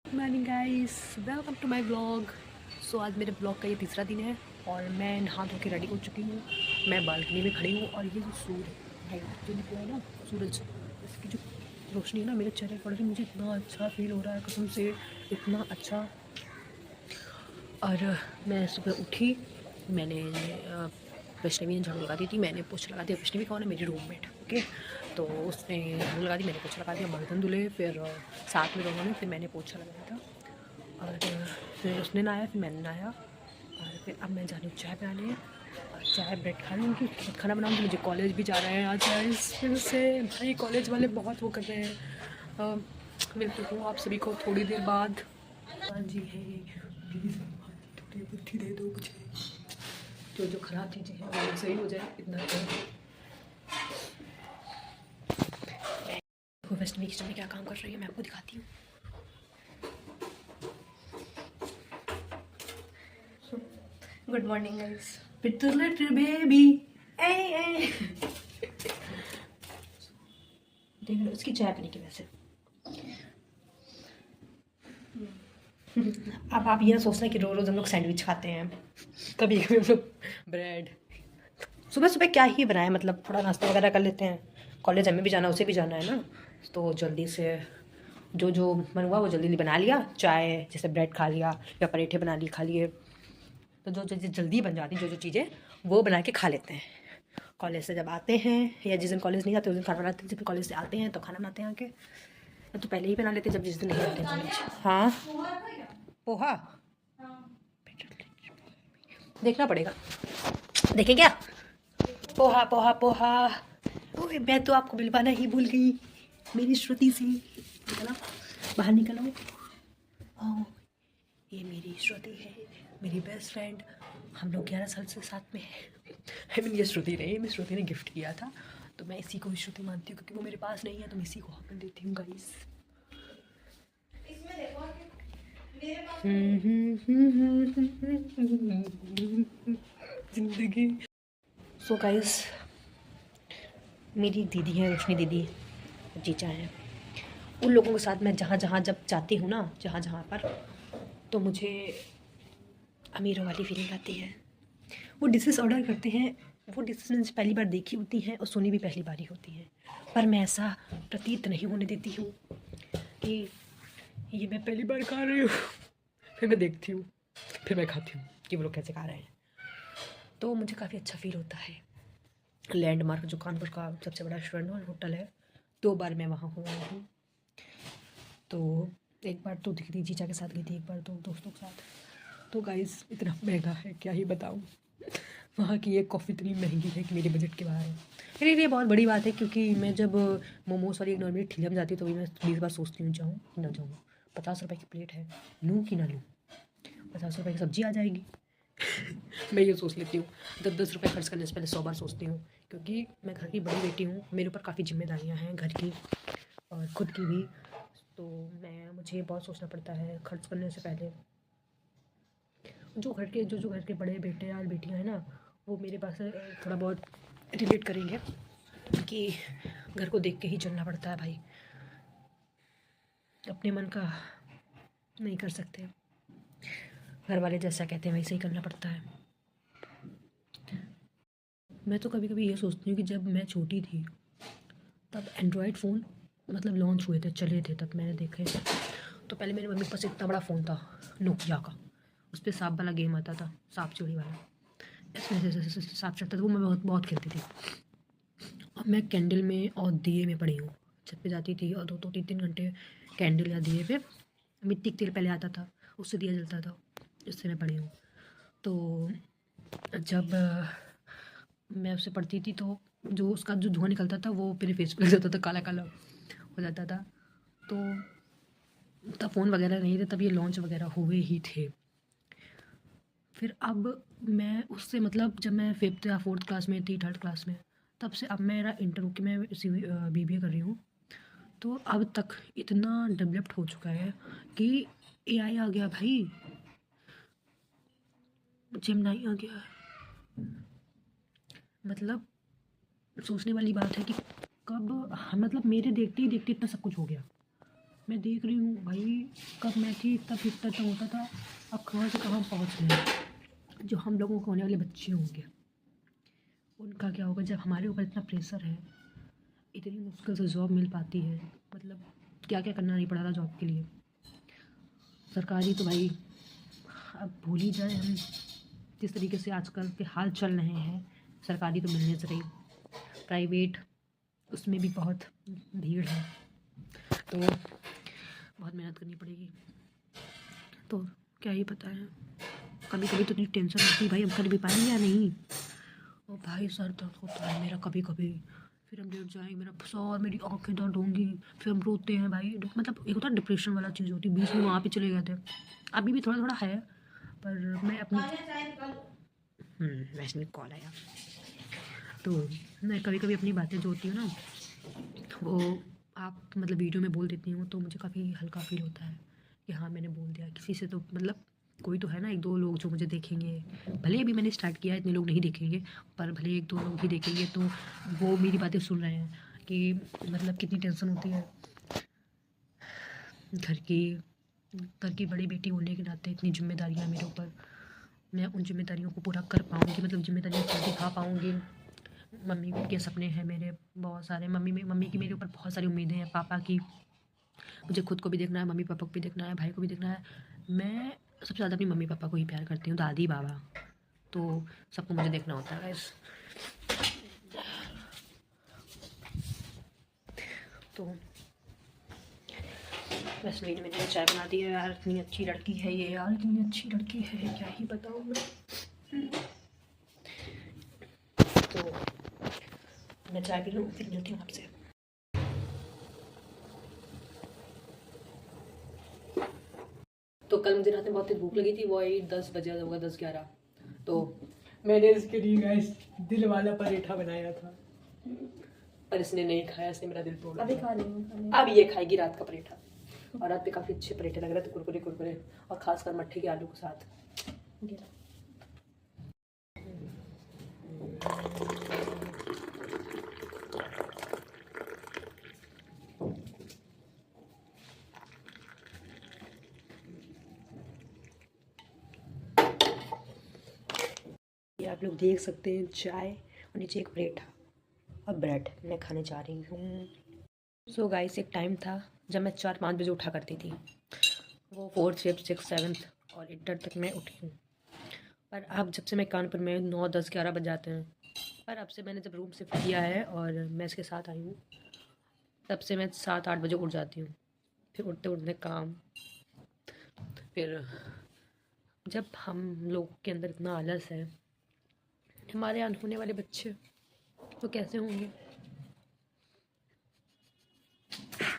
Morning guys, welcome to my blog. So आज मेरे blog का ये तीसरा दिन है और मैं नहा धो के रेडी हो चुकी हूँ। मैं बालकनी में खड़ी हूँ और ये जो सूर्य है जो निकला है ना, सूरज, इसकी जो रोशनी है ना मेरे चेहरे पर पड़ रही, मुझे इतना अच्छा फील हो रहा है कसम से, इतना अच्छा। और मैं सुबह उठी, मैंने वैष्णवी ने झाड़ू लगा दी थी, मैंने पोछा लगा दिया। वैष्णवी कौन है? मेरी रूममेट। ओके, तो उसने झाड़ू लगा दी, मैंने पोछा लगा दिया, बर्तन धुले, फिर साथ में दोनों ने, फिर मैंने पोछा लगाया था और फिर उसने नहाया, फिर मैंने नहाया और फिर अब मैं जा रही हूँ चाय पिलाने और चाय ब्रेड खा लूँगी, खाना बनाऊँगी। मुझे कॉलेज भी जाना है आज गाइस, फिर से भाई कॉलेज वाले बहुत वो कर रहे हैं। मिलती हूँ आप सभी को थोड़ी देर बाद। हाँ जी है, प्लीज़ थोड़ी बुद्धि दे दो मुझे, जो ख़राब चीज़ें हैं वो सही हो जाए, इतना वो वैष्णवी किचन में क्या काम कर रही है मैं आपको दिखाती हूँ। Good morning guys, Pittu little baby, ए देख लो इसकी चाय पीने की वैसे। अब आप ये सोचना कि रोज़ हम लोग सैंडविच खाते हैं, कभी कभी हम लोग ब्रेड। सुबह सुबह क्या ही बनाए, मतलब थोड़ा नाश्ता वगैरह कर लेते हैं, कॉलेज हमें भी जाना, उसे भी जाना है ना, तो जल्दी से जो जो मन हुआ वो जल्दी जल्दी बना लिया। चाय जैसे ब्रेड खा लिया या पराठे बना लिए खा लिए, तो जो जो जल्दी बन जाती, जो चीज़ें वो बना के खा लेते हैं। कॉलेज से जब आते हैं या जिस दिन कॉलेज नहीं जाते उस दिन खाना बनाते हैं, जब कॉलेज से आते हैं तो खाना बनाते हैं आके, तो पहले ही बना लेते हैं जब जिस दिन नहीं आते हैं कॉलेज। हाँ, पोहा देखना पड़ेगा, देखें क्या? पोहा पोहा पोहा। ओए मैं तो आपको मिलवाना ही भूल गई, मेरी श्रुति से। निकलो बाहर, निकलो। ओह, ये मेरी श्रुति है, मेरी बेस्ट फ्रेंड। हम लोग 11 साल से साथ में हैं। आई मीन ये श्रुति नहीं, मैं श्रुति ने गिफ्ट किया था, तो मैं इसी को ही श्रुति मानती हूँ क्योंकि वो मेरे पास नहीं है, तो मैं इसी को हक देती हूँ गाइस। जिंदगी। सो गाइस, मेरी दीदी है रोशनी दीदी, जीजा हैं, उन लोगों के साथ मैं जहाँ जहाँ जब जाती हूँ ना, जहाँ जहाँ पर, तो मुझे अमीरों वाली फीलिंग आती है। वो डिशेस ऑर्डर करते हैं, वो डिशेस मैंने पहली बार देखी होती हैं और सुनी भी पहली बार ही होती हैं, पर मैं ऐसा प्रतीत नहीं होने देती हूँ कि ये मैं पहली बार खा रही हूँ। फिर मैं देखती हूँ, फिर मैं खाती हूँ कि वो लोग कैसे खा रहे हैं, तो मुझे काफ़ी अच्छा फील होता है। लैंडमार्क जो कानपुर का सबसे बड़ा रेस्टोरेंट और होटल है, 2 बार मैं वहाँ हुआ हूँ। तो एक बार तो दिखती जीजा के साथ गई थी, एक बार तो दोस्तों के साथ। तो गाइस इतना महंगा है क्या ही बताऊँ, वहाँ की एक कॉफ़ी इतनी महंगी है कि मेरे बजट के बाहर है। मेरे लिए बहुत बड़ी बात है क्योंकि मैं जब मोमोज वाली एक नॉर्मली ठेला में जाती हूँ तो भी मैं 20 बार सोचती हूँ जाऊँ कि ना जाऊँ। 50 रुपये की प्लेट है, लूँ कि ना लूँ, 50 रुपये की सब्जी आ जाएगी। मैं ये सोच लेती हूँ, 10-10 रुपये खर्च करने से पहले 100 बार सोचती हूँ, क्योंकि मैं घर की बड़ी बेटी हूँ, मेरे ऊपर काफ़ी जिम्मेदारियाँ हैं घर की और खुद की भी, तो मुझे बहुत सोचना पड़ता है खर्च करने से पहले। जो घर के बड़े बेटे और बेटियाँ हैं ना, वो मेरे पास थोड़ा बहुत रिलेट करेंगे कि घर को देख के ही चलना पड़ता है भाई, अपने मन का नहीं कर सकते, घर वाले जैसा कहते हैं वैसे ही करना पड़ता है। मैं तो कभी कभी ये सोचती हूँ कि जब मैं छोटी थी तब एंड्रॉयड फ़ोन मतलब लॉन्च हुए थे, चले थे, तब मैंने देखे थे। तो पहले मेरी मम्मी के पास इतना बड़ा फ़ोन था नोकिया का, उस पर सांप वाला गेम आता था, सांप चोरी वाला, इसमें से सांप चढ़ता था, वो मैं बहुत बहुत खेलती थी। अब मैं कैंडल में और दिए में पड़ी हूँ, छत पे जाती थी और 2-3 घंटे कैंडल या दिए पे, मिट्टी का तेल पहले आता था उससे दिया जलता था, इससे मैं पड़ी हूँ। तो जब मैं उससे पढ़ती थी तो जो उसका जो धुआं निकलता था वो मेरे फेस पे लग जाता था, काला काला हो जाता था। तो तब फ़ोन वगैरह नहीं थे, तब ये लॉन्च वगैरह हुए ही थे। फिर अब मैं उससे मतलब जब मैं 5th या 4th क्लास में थी, 3rd क्लास में, तब से अब मेरा इंटर हो के मैं BBA कर रही हूँ, तो अब तक इतना डेवलप्ड हो चुका है कि AI आ गया भाई, जेमिनी आ गया है। मतलब सोचने वाली बात है कि कब मतलब मेरे देखते ही देखते इतना सब कुछ हो गया। मैं देख रही हूँ भाई, कब मैं थी तब इतना तो होता था, अब कहाँ से कहाँ पहुँच गए। जो हम लोगों को होने वाले बच्चे होंगे उनका क्या होगा, जब हमारे ऊपर इतना प्रेशर है, इतनी मुश्किल से जॉब मिल पाती है, मतलब क्या क्या करना नहीं पड़ा था जॉब के लिए। सरकारी तो भाई अब भूल ही जाए हम, जिस तरीके से आजकल के हाल चल रहे हैं, सरकारी तो मिलने से रही, प्राइवेट उसमें भी बहुत भीड़ है, तो बहुत मेहनत करनी पड़ेगी। तो क्या ही पता है, कभी कभी तो इतनी टेंशन होती है भाई, हम कर भी पाएंगे या नहीं। और भाई सर दर्द होता है मेरा कभी कभी, फिर हम लेट जाएंगे, मेरा सर, मेरी आंखें दर्द होंगी, फिर हम रोते हैं भाई। मतलब एक होता है डिप्रेशन वाला चीज़ होती है, बीच में वहाँ पे चले गए थे। अभी भी थोड़ा थोड़ा है, पर मैं अपनी वैसे कॉल आया, तो मैं कभी कभी अपनी बातें जो होती है ना, वो आप मतलब वीडियो में बोल देती हूँ, तो मुझे काफ़ी हल्का फील होता है कि हाँ मैंने बोल दिया किसी से, तो मतलब कोई तो है ना, एक दो लोग जो मुझे देखेंगे। भले अभी मैंने स्टार्ट किया है, इतने लोग नहीं देखेंगे, पर भले एक दो लोग ही देखेंगे, तो वो मेरी बातें सुन रहे हैं कि मतलब कितनी टेंशन होती है घर की बड़ी बेटी होने के नाते, इतनी जिम्मेदारियाँ मेरे ऊपर, मैं उन जिम्मेदारियों को पूरा कर पाऊँगी, मतलब जिम्मेदारियों को दिखा पाऊँगी। मम्मी के सपने हैं मेरे बहुत सारे, मम्मी की मेरे ऊपर बहुत सारी उम्मीदें हैं, पापा की, मुझे खुद को भी देखना है, मम्मी पापा को भी देखना है, भाई को भी देखना है। मैं सबसे ज़्यादा अपनी मम्मी पापा को ही प्यार करती हूँ, दादी बाबा, तो सबको मुझे देखना होता है गाइस। तो वैसे मैंने चाय बना दी है यार, इतनी अच्छी लड़की है ये यार, इतनी अच्छी लड़की है, क्या ही बताऊँ मैं। तो मैं चाय पी लूँ, फिर मिलती हूँ आपसे। तो कल मुझे रात में बहुत तेज भूख लगी थी, वही 10 बजे होगा, 10-11, तो मैंने इसके लिए गाइस दिल वाला पराठा बनाया था, पर इसने नहीं खाया, इसने मेरा दिल तोड़ा। अभी खा लेंगे, अब ये खाएगी रात का पराठा। और रात पे काफ़ी अच्छे पराठे लग रहे थे, कुरकुरे कुरकुरे, और खासकर मट्ठे के आलू के साथ। ये आप लोग देख सकते हैं, चाय और नीचे एक पराठा और ब्रेड मैं खाने जा रही हूँ। सो गाइस, एक टाइम था जब मैं 4-5 बजे उठा करती थी, वो 4th 5th 6th 7th और 8th तक मैं उठी हूँ। पर अब जब से मैं कानपुर में 9 10 11 बज जाते हैं, पर अब से मैंने जब रूम शिफ्ट किया है और मैं इसके साथ आई हूँ, तब से मैं 7-8 बजे उठ जाती हूँ। फिर उठते उठते काम, फिर जब हम लोग के अंदर इतना आलस है, हमारे यहाँ होने वाले बच्चे तो कैसे होंगे।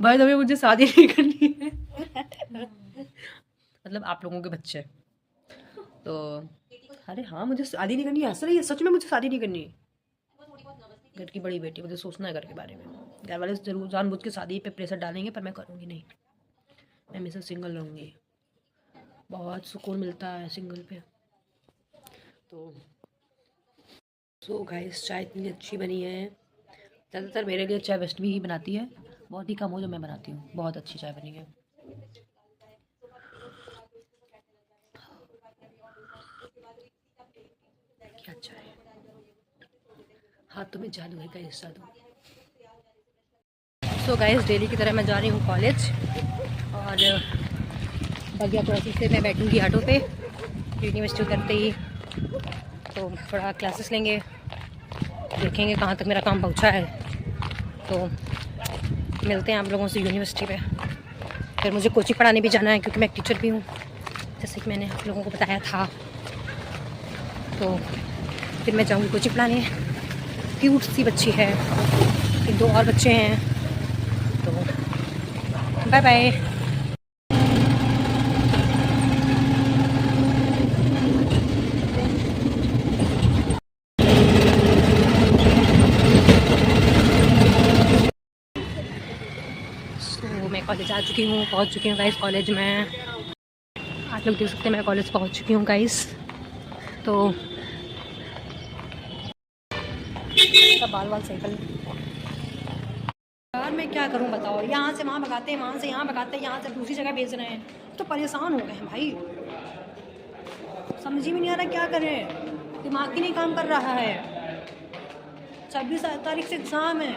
भाई तभी मुझे शादी नहीं करनी है मतलब आप लोगों के बच्चे, तो अरे हाँ मुझे शादी नहीं करनी है, हंस रही है, सच में मुझे शादी नहीं करनी है। घर की बड़ी बेटी, मुझे सोचना है घर के बारे में। घर वाले जरूर जानबूझ के शादी पे प्रेशर डालेंगे, पर मैं करूँगी नहीं, मैं हमेशा सिंगल रहूँगी। बहुत सुकून मिलता है सिंगल पे। तो सो गाइस, चाय इतनी अच्छी बनी है, ज़्यादातर मेरे लिए चाय वेस्ट भी ही बनाती है, बहुत ही कम हो जो मैं बनाती हूँ। बहुत अच्छी चाय बनी है। क्या चाय, हाथों में जादू है गाइस, जादू। सो गाइस, डेली की तरह मैं जा रही हूँ कॉलेज, और बगिया चौकी से मैं बैठूँगी ऑटो पे यूनिवर्सिटी करते ही, तो थोड़ा क्लासेस लेंगे, देखेंगे कहाँ तक मेरा काम पहुँचा है। तो मिलते हैं आप लोगों से यूनिवर्सिटी पे। फिर मुझे कोचिंग पढ़ाने भी जाना है, क्योंकि मैं एक टीचर भी हूँ, जैसे कि मैंने आप लोगों को बताया था। तो फिर मैं जाऊँगी कोचिंग पढ़ाने। क्यूट सी बच्ची है, 2 और बच्चे हैं, तो बाय बाय। तो मैं कॉलेज आ चुकी हूँ, पहुँच चुकी हूँ गाइस कॉलेज में। आप लोग देख सकते हैं मैं कॉलेज पहुँच चुकी हूँ गाइस। तो बाल सही कर यार मैं क्या करूं बताओ, यहाँ से वहाँ भगाते हैं, वहाँ से यहाँ भगाते हैं, यहाँ से दूसरी जगह भेज रहे हैं, तो परेशान हो गए हैं भाई। समझ ही में नहीं आ रहा क्या करें, दिमाग ही नहीं काम कर रहा है। 26 तारीख से एग्ज़ाम है,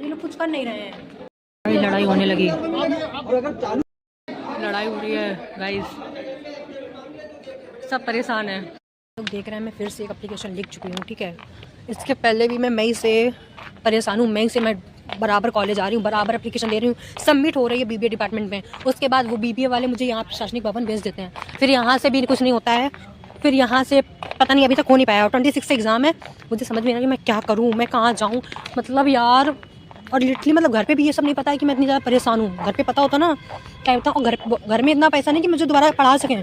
ये लोग कुछ कर नहीं रहे हैं। भाई लड़ाई होने लगी, लड़ाई हो रही है गाइस, सब परेशान है। लोग देख रहे हैं मैं फिर से एक एप्लीकेशन लिख चुकी हूँ, ठीक है। इसके पहले भी मैं मई से परेशान हूँ, मई से मैं बराबर कॉलेज आ रही हूँ, बराबर एप्लीकेशन दे रही हूँ, सबमिट हो रही है बीबीए डिपार्टमेंट में। उसके बाद वो बीबीए वाले मुझे यहाँ प्रशासनिक भवन भेज देते हैं, फिर यहाँ से भी कुछ नहीं होता है, फिर यहाँ से पता नहीं अभी तक हो नहीं पाया। और 26 से एग्ज़ाम है, मुझे समझ में नहीं आ रहा कि मैं क्या करूँ, मैं कहाँ जाऊँ, मतलब यार। और लिटरली मतलब घर पे भी ये सब नहीं पता है कि मैं इतनी ज़्यादा परेशान हूँ। घर पे पता होता ना क्या होता। और घर में इतना पैसा नहीं कि मुझे दोबारा पढ़ा सकें।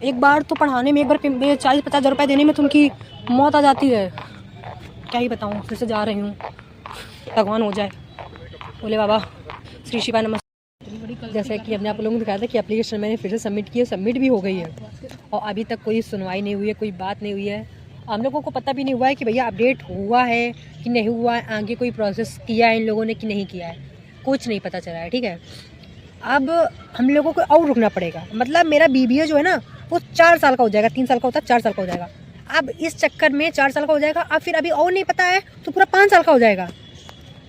एक बार तो पढ़ाने में, एक बार 40-50 हज़ार रुपये देने में तो उनकी मौत आ जाती है। क्या ही बताऊँ, फिर से जा रही हूँ, भगवान हो जाए, बोले बाबा श्री शिवाय नमस्ते। जैसे कि हमने आप लोगों को दिखाया था कि एप्लीकेशन मैंने फिर से सबमिट की है, सबमिट भी हो गई है, और अभी तक कोई सुनवाई नहीं हुई है, कोई बात नहीं हुई है। हम लोगों को पता भी नहीं हुआ है कि भैया अपडेट हुआ है कि नहीं हुआ है, आगे कोई प्रोसेस किया है इन लोगों ने कि नहीं किया है, कुछ नहीं पता चला है, ठीक है। अब हम लोगों को और रुकना पड़ेगा, मतलब मेरा बीबीए जो है ना वो 4 साल का हो जाएगा, 3 साल का होता है 4 साल का हो जाएगा। अब इस चक्कर में 4 साल का हो जाएगा, अब फिर अभी और नहीं पता है तो पूरा 5 साल का हो जाएगा।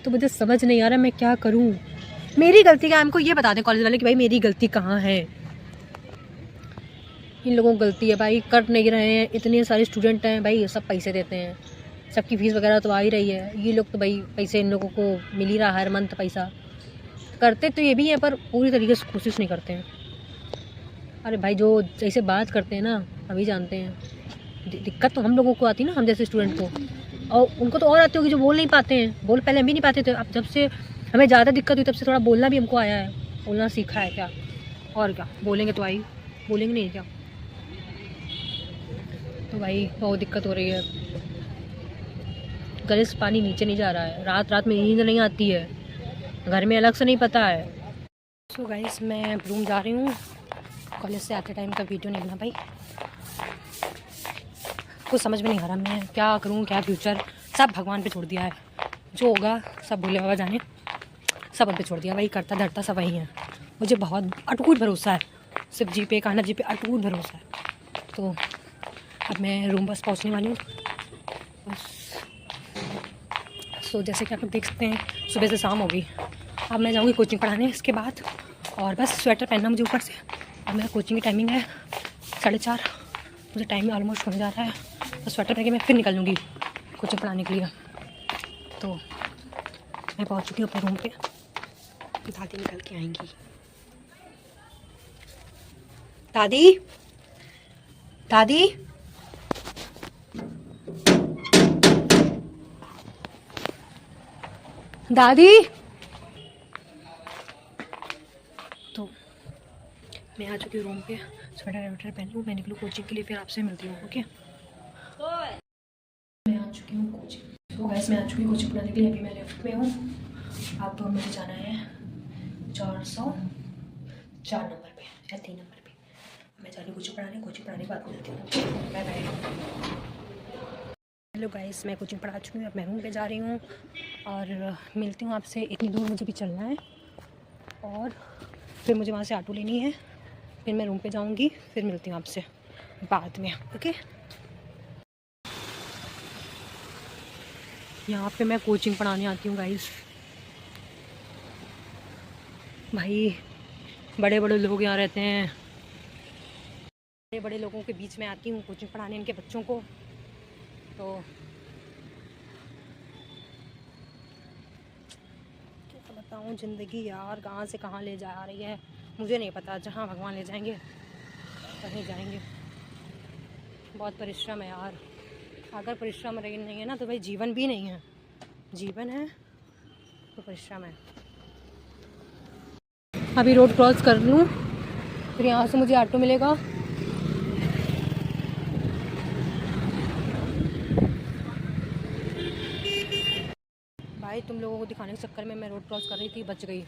तो मुझे समझ नहीं आ रहा मैं क्या करूँ। मेरी गलती क्या, हमको ये बता दें कॉलेज वाले कि भाई मेरी गलती कहाँ है। इन लोगों की गलती है भाई, कर नहीं रहे हैं, इतने सारे स्टूडेंट हैं भाई, सब पैसे देते हैं, सबकी फ़ीस वगैरह तो आ ही रही है। ये लोग तो भाई पैसे इन लोगों को मिल ही रहा है हर मंथ पैसा, करते तो ये भी हैं पर पूरी तरीके से कोशिश नहीं करते हैं। अरे भाई जो जैसे बात करते हैं ना, अभी जानते हैं दिक्कत तो हम लोगों को आती है ना, हम जैसे स्टूडेंट को, और उनको तो और आती होगी जो बोल नहीं पाते हैं। बोल पहले हम भी नहीं पाते थे, अब जब से हमें ज़्यादा दिक्कत हुई तब से थोड़ा बोलना भी हमको आया है, बोलना सीखा है क्या, और क्या बोलेंगे तो आई, बोलेंगे नहीं क्या। तो भाई बहुत दिक्कत हो रही है, गले से पानी नीचे नहीं जा रहा है, रात रात में नींद नहीं आती है, घर में अलग से नहीं पता है। सो गाइस मैं रूम जा रही हूँ, कॉलेज से आते टाइम का वीडियो नहीं बना भाई, कुछ समझ में नहीं आ रहा मैं क्या करूँ, क्या फ्यूचर, सब भगवान पे छोड़ दिया है। जो होगा सब भोले बाबा जाने, सब उन पे छोड़ दिया, वही करता धरता सब वही है। मुझे बहुत अटूट भरोसा है, सिर्फ जी पे कान्हा जी पे अटूट भरोसा है। तो अब मैं रूम बस पहुँचने वाली हूँ बस। सो जैसे कि आप लोग देख सकते हैं सुबह से शाम हो गई, अब मैं जाऊँगी कोचिंग पढ़ाने इसके बाद, और बस स्वेटर पहनना मुझे ऊपर से। अब मेरा कोचिंग की टाइमिंग है 4:30, मुझे टाइम ऑलमोस्ट होने जा रहा है, तो स्वेटर पहन के मैं फिर निकल लूँगी कोचिंग पढ़ाने के लिए। तो मैं पहुँच चुकी हूँ अपने रूम पे, दादी निकल के आएंगी। दादी, दादी, दादी। तो मैं आ चुकी हूँ रूम पे, स्वेटर वेटर पहन लूँ, मैं निकलूँ कोचिंग के लिए, फिर आपसे मिलती हूँ। ओके मैं आ चुकी हूँ कोचिंग, तो गैस मैं आ चुकी हूँ कोचिंग पढ़ाने के लिए, अभी मैं लेफ्ट में हूँ। अब मुझे जाना है 404 नंबर पे या 3 नंबर पे, मैं जा रही हूँ कोचिंग पढ़ाने के बाद मिलती हूँ। Bye bye. हेलो गाइस मैं कोचिंग पढ़ा चुकी हूँ, अब मैं रूम पे जा रही हूँ और मिलती हूँ आपसे। इतनी दूर मुझे भी चलना है और फिर मुझे वहाँ से ऑटो लेनी है, फिर मैं रूम पे जाऊँगी, फिर मिलती हूँ आपसे बाद में। ओके यहाँ पे मैं कोचिंग पढ़ाने आती हूँ गाइस, भाई बड़े बड़े लोग यहाँ रहते हैं, बड़े बड़े लोगों के बीच में आती हूँ कोचिंग पढ़ाने इनके बच्चों को। तो क्या बताऊँ, ज़िंदगी यार कहाँ से कहाँ ले जा रही है मुझे नहीं पता, जहाँ भगवान ले जाएंगे वहीं जाएंगे। बहुत परिश्रम है यार, अगर परिश्रम रही नहीं है ना तो भाई जीवन भी नहीं है, जीवन है तो परिश्रम है। अभी रोड क्रॉस कर लूँ, फिर यहाँ से मुझे ऑटो मिलेगा। भाई तुम लोगों को दिखाने के चक्कर में मैं रोड क्रॉस कर रही थी, बच गई।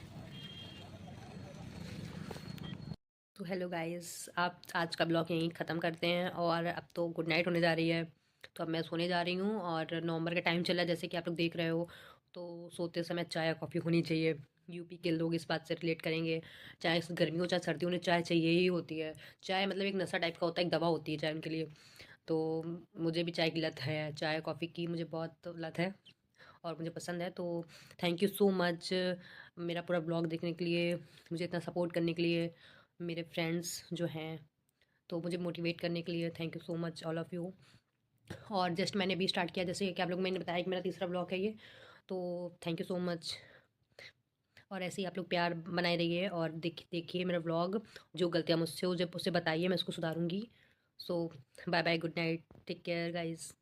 तो हेलो गाइस, आप आज का ब्लॉग यहीं ख़त्म करते हैं, और अब तो गुड नाइट होने जा रही है, तो अब मैं सोने जा रही हूँ। और नवंबर का टाइम चला जैसे कि आप लोग देख रहे हो, तो सोते समय चाय कॉफ़ी होनी चाहिए। यूपी के लोग इस बात से रिलेट करेंगे, चाहे गर्मी हो चाहे सर्दी, उन्हें चाय चाहिए ही होती है। चाय मतलब एक नशा टाइप का होता है, एक दवा होती है चाय उनके लिए। तो मुझे भी चाय की लत है, चाय कॉफ़ी की मुझे बहुत लत है और मुझे पसंद है। तो थैंक यू सो मच मेरा पूरा ब्लॉग देखने के लिए, मुझे इतना सपोर्ट करने के लिए, मेरे फ्रेंड्स जो हैं तो मुझे मोटिवेट करने के लिए, thank you so much all of you. और जस्ट मैंने अभी स्टार्ट किया, जैसे कि आप लोग, मैंने बताया कि मेरा तीसरा ब्लॉग है ये, तो थैंक यू सो मच। और ऐसे ही आप लोग प्यार बनाए रहिए और देखिए मेरा व्लॉग। जो गलतियाँ मुझसे हो जब उसे बताइए, मैं उसको सुधारूँगी। So bye bye, good night, take care guys.